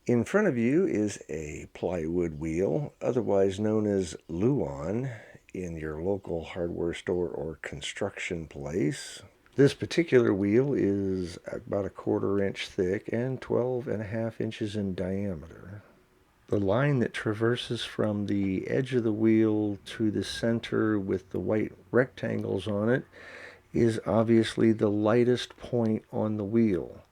In front of you is a plywood wheel, otherwise known as Luan, in your local hardware store or construction place. This particular wheel is about a 1/4 inch thick and 12.5 inches in diameter. The line that traverses from the edge of the wheel to the center with the white rectangles on it is obviously the lightest point on the wheel.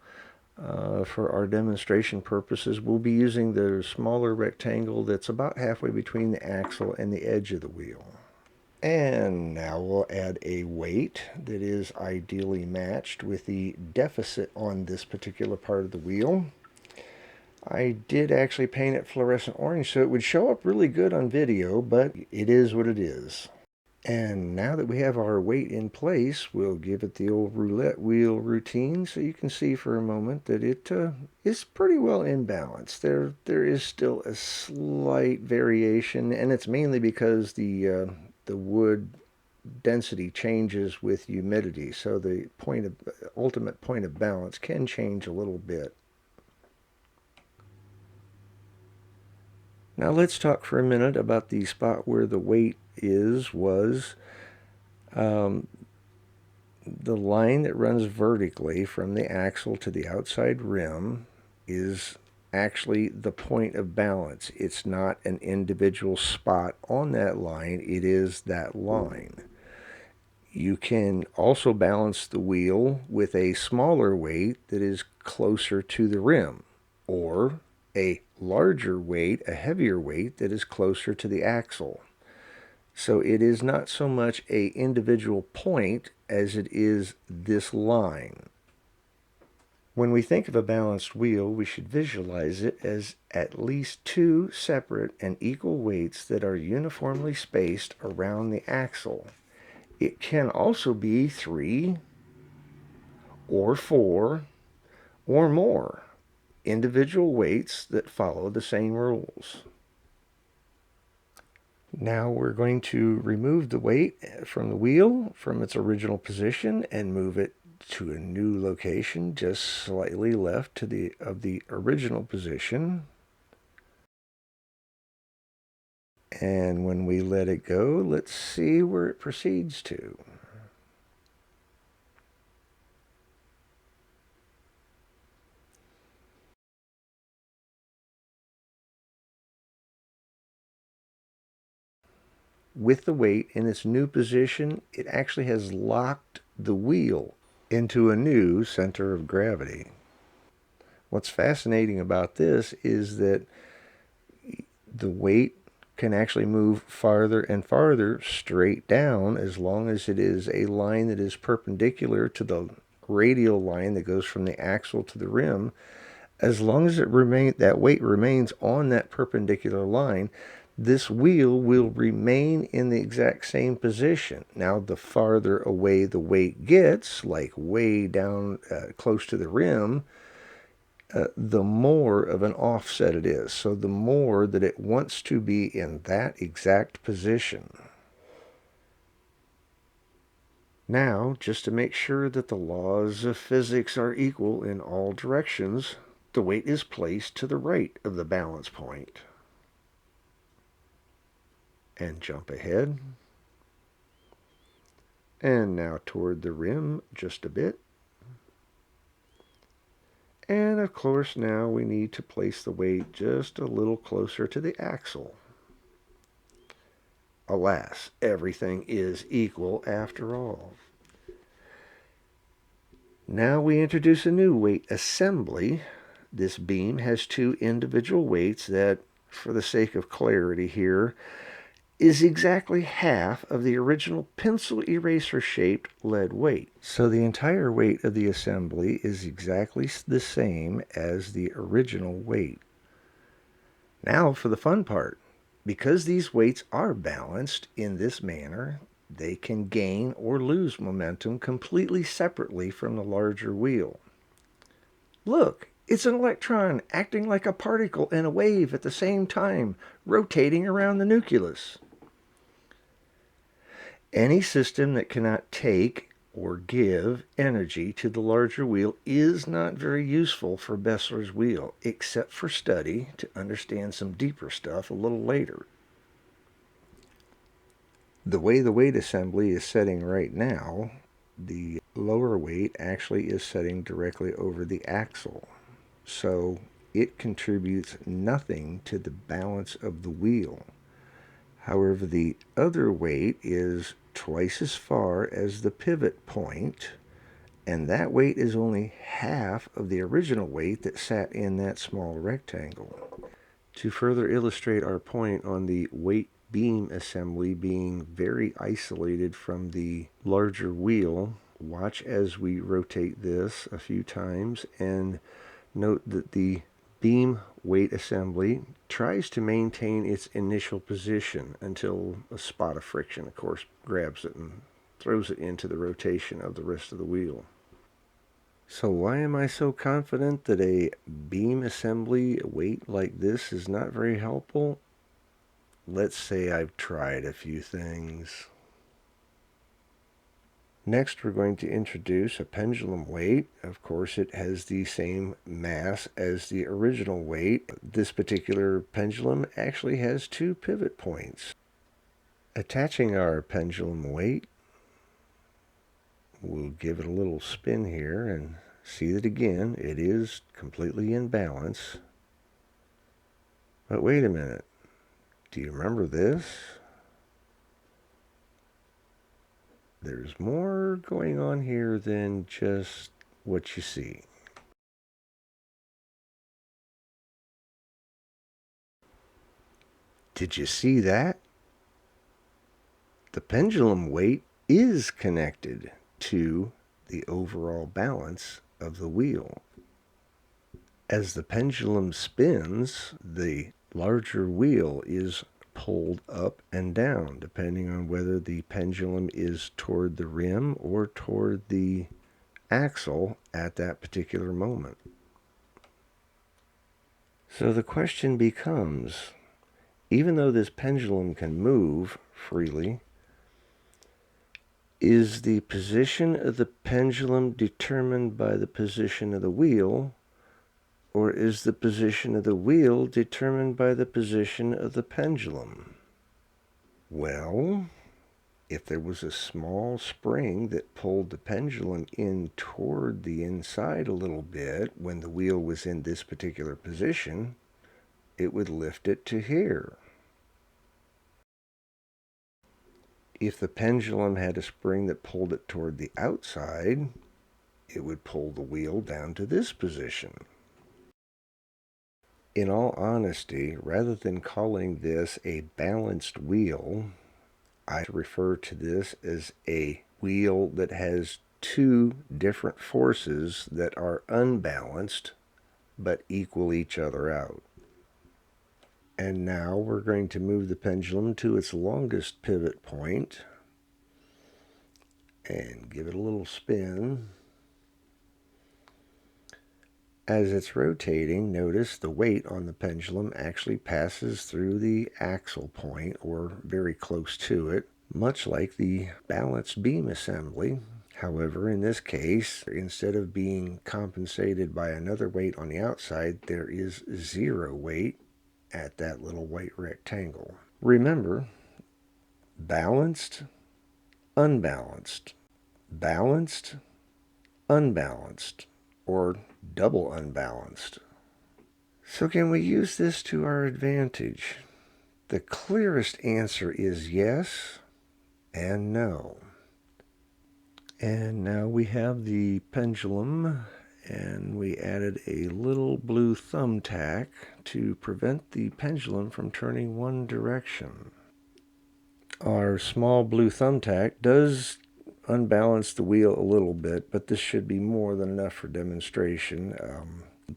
For our demonstration purposes, we'll be using the smaller rectangle that's about halfway between the axle and the edge of the wheel. And now we'll add a weight that is ideally matched with the deficit on this particular part of the wheel. I did actually paint it fluorescent orange so it would show up really good on video, but it is what it is. And now that we have our weight in place, we'll give it the old roulette wheel routine so you can see for a moment that it is pretty well in balance. There is still a slight variation, and it's mainly because the wood density changes with humidity, so the ultimate point of balance can change a little bit. Now let's talk for a minute about the spot where the weight was. The line that runs vertically from the axle to the outside rim is actually the point of balance. It's not an individual spot on that line, it is that line. You can also balance the wheel with a smaller weight that is closer to the rim, or a larger weight, a heavier weight that is closer to the axle. So it is not so much an individual point as it is this line. When we think of a balanced wheel, we should visualize it as at least 2 separate and equal weights that are uniformly spaced around the axle. It can also be 3 or 4 or more individual weights that follow the same rules. Now we're going to remove the weight from the wheel from its original position and move it to a new location just slightly left of the original position. And when we let it go, let's see where it proceeds to. With the weight in its new position, it actually has locked the wheel into a new center of gravity. What's fascinating about this is that the weight can actually move farther and farther straight down as long as it is a line that is perpendicular to the radial line that goes from the axle to the rim. As long as that weight remains on that perpendicular line, this wheel will remain in the exact same position. Now, the farther away the weight gets, like way down close to the rim, the more of an offset it is. So the more that it wants to be in that exact position. Now, just to make sure that the laws of physics are equal in all directions, the weight is placed to the right of the balance point. And jump ahead. And now toward the rim just a bit. And of course now we need to place the weight just a little closer to the axle. Alas, everything is equal after all. Now we introduce a new weight assembly. This beam has 2 individual weights that, for the sake of clarity here, is exactly half of the original pencil eraser shaped lead weight. So the entire weight of the assembly is exactly the same as the original weight. Now for the fun part. Because these weights are balanced in this manner, they can gain or lose momentum completely separately from the larger wheel. Look, it's an electron acting like a particle and a wave at the same time, rotating around the nucleus. Any system that cannot take or give energy to the larger wheel is not very useful for Bessler's wheel, except for study to understand some deeper stuff a little later. The way the weight assembly is setting right now, the lower weight actually is setting directly over the axle. So it contributes nothing to the balance of the wheel. However, the other weight is twice as far as the pivot point, and that weight is only half of the original weight that sat in that small rectangle. To further illustrate our point on the weight beam assembly being very isolated from the larger wheel, watch as we rotate this a few times and note that the beam weight assembly tries to maintain its initial position until a spot of friction, of course, grabs it and throws it into the rotation of the rest of the wheel. So why am I so confident that a beam assembly weight like this is not very helpful? Let's say I've tried a few things. Next, we're going to introduce a pendulum weight. Of course, it has the same mass as the original weight. This particular pendulum actually has 2 pivot points. Attaching our pendulum weight, we'll give it a little spin here and see that again, it is completely in balance. But wait a minute, do you remember this? There's more going on here than just what you see. Did you see that? The pendulum weight is connected to the overall balance of the wheel. As the pendulum spins, the larger wheel is pulled up and down, depending on whether the pendulum is toward the rim or toward the axle at that particular moment. So the question becomes, even though this pendulum can move freely, is the position of the pendulum determined by the position of the wheel, or is the position of the wheel determined by the position of the pendulum? Well, if there was a small spring that pulled the pendulum in toward the inside a little bit when the wheel was in this particular position, it would lift it to here. If the pendulum had a spring that pulled it toward the outside, it would pull the wheel down to this position. In all honesty, rather than calling this a balanced wheel, I refer to this as a wheel that has 2 different forces that are unbalanced but equal each other out. And now we're going to move the pendulum to its longest pivot point and give it a little spin. As it's rotating, notice the weight on the pendulum actually passes through the axle point, or very close to it, much like the balanced beam assembly. However, in this case, instead of being compensated by another weight on the outside, there is 0 weight at that little white rectangle. Remember, balanced, unbalanced, balanced, unbalanced, or double unbalanced. So can we use this to our advantage? The clearest answer is yes and no. And now we have the pendulum, and we added a little blue thumbtack to prevent the pendulum from turning one direction. Our small blue thumbtack does unbalance the wheel a little bit, but this should be more than enough for demonstration.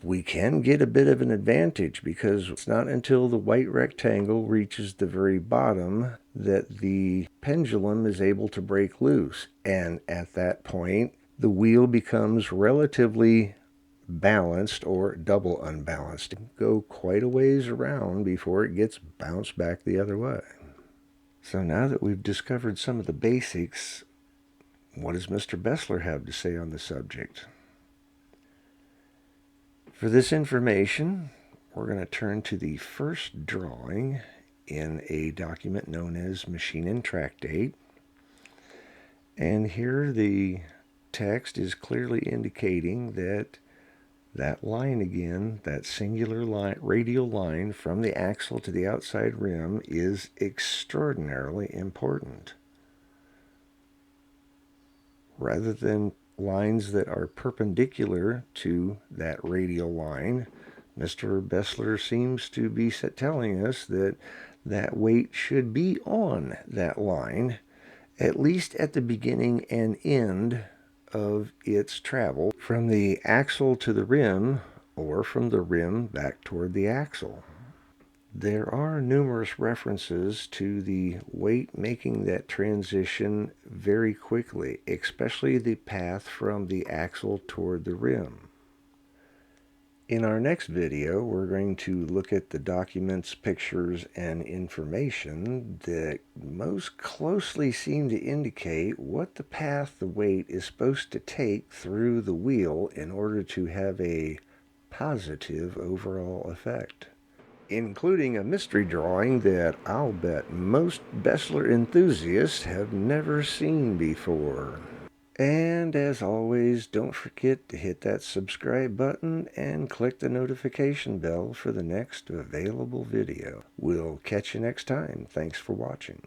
We can get a bit of an advantage because it's not until the white rectangle reaches the very bottom that the pendulum is able to break loose. And at that point, the wheel becomes relatively balanced or double unbalanced. Go quite a ways around before it gets bounced back the other way. So now that we've discovered some of the basics, What does Mr. Bessler have to say on the subject? For this information, we're going to turn to the first drawing in a document known as Machine and Tractate. And here the text is clearly indicating that that line again, that singular line, radial line from the axle to the outside rim, is extraordinarily important. Rather than lines that are perpendicular to that radial line, Mr. Bessler seems to be telling us that that weight should be on that line, at least at the beginning and end of its travel from the axle to the rim, or from the rim back toward the axle. There are numerous references to the weight making that transition very quickly, especially the path from the axle toward the rim. In our next video, we're going to look at the documents, pictures, and information that most closely seem to indicate what the path the weight is supposed to take through the wheel in order to have a positive overall effect, including a mystery drawing that I'll bet most Bessler enthusiasts have never seen before. And as always, don't forget to hit that subscribe button and click the notification bell for the next available video. We'll catch you next time. Thanks for watching.